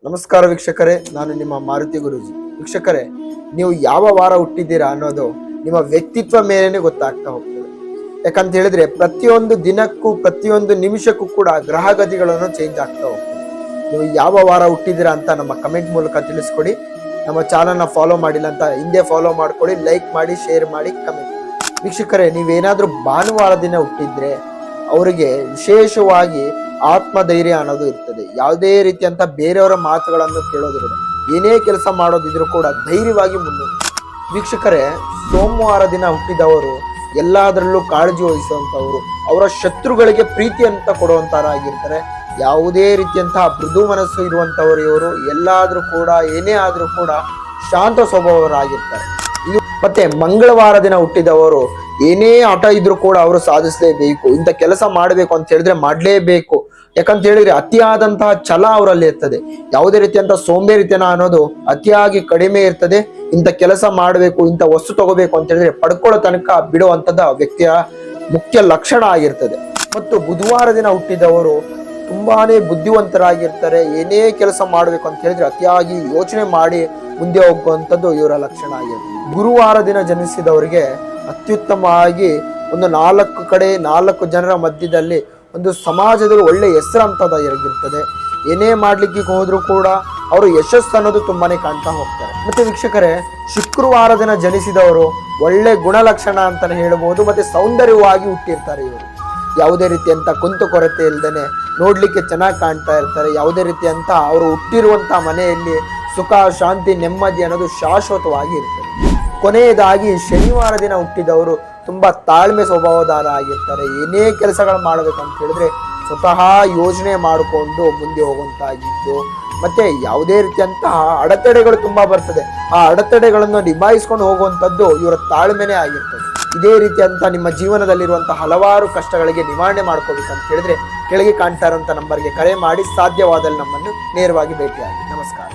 ನಮಸ್ಕಾರ ವೀಕ್ಷಕರೇ, ನಾನು ನಿಮ್ಮ ಮಾರುತಿ ಗುರೂಜಿ. ವೀಕ್ಷಕರೇ, ನೀವು ಯಾವ ವಾರ ಹುಟ್ಟಿದ್ದೀರಾ ಅನ್ನೋದು ನಿಮ್ಮ ವ್ಯಕ್ತಿತ್ವ ಮೇಲೇನೆ ಗೊತ್ತಾಗ್ತಾ ಹೋಗ್ತದೆ. ಯಾಕಂತ ಹೇಳಿದ್ರೆ ಪ್ರತಿಯೊಂದು ದಿನಕ್ಕೂ ಪ್ರತಿಯೊಂದು ನಿಮಿಷಕ್ಕೂ ಕೂಡ ಗ್ರಹಗತಿಗಳನ್ನು ಚೇಂಜ್ ಆಗ್ತಾ ಹೋಗ್ತದೆ. ನೀವು ಯಾವ ವಾರ ಹುಟ್ಟಿದ್ದೀರಾ ಅಂತ ನಮ್ಮ ಕಮೆಂಟ್ ಮೂಲಕ ತಿಳಿಸ್ಕೊಡಿ. ನಮ್ಮ ಚಾನಲ್ನ ಫಾಲೋ ಮಾಡಿಲ್ಲ ಅಂತ ಹಿಂದೆ ಫಾಲೋ ಮಾಡ್ಕೊಳ್ಳಿ, ಲೈಕ್ ಮಾಡಿ, ಶೇರ್ ಮಾಡಿ, ಕಮೆಂಟ್. ವೀಕ್ಷಕರೇ, ನೀವೇನಾದ್ರೂ ಭಾನುವಾರ ದಿನ ಹುಟ್ಟಿದ್ರೆ ಅವರಿಗೆ ವಿಶೇಷವಾಗಿ ಆತ್ಮಧೈರ್ಯ ಅನ್ನೋದು ಇರ್ತದೆ. ಯಾವುದೇ ರೀತಿಯಂತ ಬೇರೆಯವರ ಮಾತುಗಳನ್ನು ಕೇಳೋದಿಲ್ಲ. ಏನೇ ಕೆಲಸ ಮಾಡೋದಿದ್ರು ಕೂಡ ಧೈರ್ಯವಾಗಿ ಮುನ್ನಡೆ. ವೀಕ್ಷಕರೇ, ಸೋಮವಾರ ದಿನ ಹುಟ್ಟಿದವರು ಎಲ್ಲದರಲ್ಲೂ ಕಾಳಜಿ ವಹಿಸುವಂತವರು, ಅವರ ಶತ್ರುಗಳಿಗೆ ಪ್ರೀತಿ ಅಂತ ಕೊಡುವಂತರಾಗಿರ್ತಾರೆ. ಯಾವುದೇ ರೀತಿಯಂತಹ ಮೃದು ಮನಸ್ಸು ಇರುವಂತವರು ಇವರು. ಎಲ್ಲಾದ್ರೂ ಕೂಡ ಏನೇ ಆದ್ರೂ ಕೂಡ ಶಾಂತ ಸ್ವಭಾವರಾಗಿರ್ತಾರೆ. ಇದು ಮತ್ತೆ ಮಂಗಳವಾರ ದಿನ ಹುಟ್ಟಿದವರು ಏನೇ ಹಠ ಇದ್ರು ಕೂಡ ಅವರು ಸಾಧಿಸಲೇಬೇಕು. ಇಂಥ ಕೆಲಸ ಮಾಡಬೇಕು ಅಂತ ಹೇಳಿದ್ರೆ ಮಾಡ್ಲೇಬೇಕು. ಯಾಕಂತ ಹೇಳಿದ್ರೆ ಅತಿಯಾದಂತಹ ಛಲ ಅವರಲ್ಲಿ ಇರ್ತದೆ. ಯಾವುದೇ ರೀತಿಯಂತ ಸೋಂಬೇರಿತನ ಅನ್ನೋದು ಅತಿಯಾಗಿ ಕಡಿಮೆ ಇರ್ತದೆ. ಇಂಥ ಕೆಲಸ ಮಾಡಬೇಕು, ಇಂಥ ವಸ್ತು ತಗೋಬೇಕು ಅಂತ ಹೇಳಿದ್ರೆ ಪಡ್ಕೊಳ್ಳೋ ತನಕ ಬಿಡುವಂತದ ವ್ಯಕ್ತಿಯ ಮುಖ್ಯ ಲಕ್ಷಣ ಆಗಿರ್ತದೆ. ಮತ್ತು ಬುಧವಾರ ದಿನ ಹುಟ್ಟಿದವರು ತುಂಬಾನೇ ಬುದ್ಧಿವಂತರಾಗಿರ್ತಾರೆ. ಏನೇ ಕೆಲಸ ಮಾಡಬೇಕು ಅಂತ ಹೇಳಿದ್ರೆ ಅತಿಯಾಗಿ ಯೋಚನೆ ಮಾಡಿ ಮುಂದೆ ಹೋಗುವಂಥದ್ದು ಇವರ ಲಕ್ಷಣ ಆಗಿರ್ತದೆ. ಗುರುವಾರ ದಿನ ಜನಿಸಿದವರಿಗೆ ಅತ್ಯುತ್ತಮವಾಗಿ ಒಂದು 4 ಜನರ ಮಧ್ಯದಲ್ಲಿ ಒಂದು ಸಮಾಜದಲ್ಲಿ ಒಳ್ಳೆ ಹೆಸರು ಅಂತದ ಇರಗಿರ್ತದೆ. ಏನೇ ಮಾಡ್ಲಿಕ್ಕೆ ಹೋದ್ರೂ ಕೂಡ ಅವರು ಯಶಸ್ಸು ಅನ್ನೋದು ತುಂಬಾನೇ ಕಾಣ್ತಾ ಹೋಗ್ತಾರೆ. ಮತ್ತೆ ವೀಕ್ಷಕರೇ, ಶುಕ್ರವಾರ ದಿನ ಜನಿಸಿದವರು ಒಳ್ಳೆ ಗುಣಲಕ್ಷಣ ಅಂತಾನೆ ಹೇಳ್ಬೋದು. ಮತ್ತೆ ಸೌಂದರ್ಯವಾಗಿ ಹುಟ್ಟಿರ್ತಾರೆ ಇವರು. ಯಾವುದೇ ರೀತಿಯಂತ ಕುಂದು ಕೊರತೆ ಇಲ್ದೇನೆ ನೋಡ್ಲಿಕ್ಕೆ ಚೆನ್ನಾಗಿ ಕಾಣ್ತಾ ಇರ್ತಾರೆ. ಯಾವುದೇ ರೀತಿಯಂತ ಅವರು ಹುಟ್ಟಿರುವಂತಹ ಮನೆಯಲ್ಲಿ ಸುಖ, ಶಾಂತಿ, ನೆಮ್ಮದಿ ಅನ್ನೋದು ಶಾಶ್ವತವಾಗಿ ಇರ್ತದೆ. ಕೊನೆಯದಾಗಿ ಶನಿವಾರ ದಿನ ಹುಟ್ಟಿದವರು ತುಂಬಾ ತಾಳ್ಮೆ ಸ್ವಭಾವದಾರ ಆಗಿರ್ತಾರೆ. ಏನೇ ಕೆಲಸಗಳು ಮಾಡಬೇಕು ಅಂತ ಹೇಳಿದ್ರೆ ಸ್ವತಃ ಯೋಜನೆ ಮಾಡಿಕೊಂಡು ಮುಂದೆ ಹೋಗುವಂತಾಗಿದ್ದು, ಮತ್ತೆ ಯಾವುದೇ ರೀತಿಯಂತಹ ಅಡೆತಡೆಗಳು ತುಂಬಾ ಬರ್ತದೆ. ಆ ಅಡೆತಡೆಗಳನ್ನು ನಿಭಾಯಿಸ್ಕೊಂಡು ಹೋಗುವಂಥದ್ದು ಇವರ ತಾಳ್ಮೆನೇ ಆಗಿರ್ತದೆ. ಇದೇ ರೀತಿಯಂತ ನಿಮ್ಮ ಜೀವನದಲ್ಲಿರುವಂತಹ ಹಲವಾರು ಕಷ್ಟಗಳಿಗೆ ನಿವಾರಣೆ ಮಾಡ್ಕೋಬೇಕಂತ ಹೇಳಿದ್ರೆ ಕೆಳಗೆ ಕಾಣ್ತಾ ಇರುವಂತ ನಂಬರ್ಗೆ ಕರೆ ಮಾಡಿ ಸಾಧ್ಯವಾದಲ್ಲಿ ನಮ್ಮನ್ನು ನೇರವಾಗಿ ಭೇಟಿಯಾಗಿ. ನಮಸ್ಕಾರ.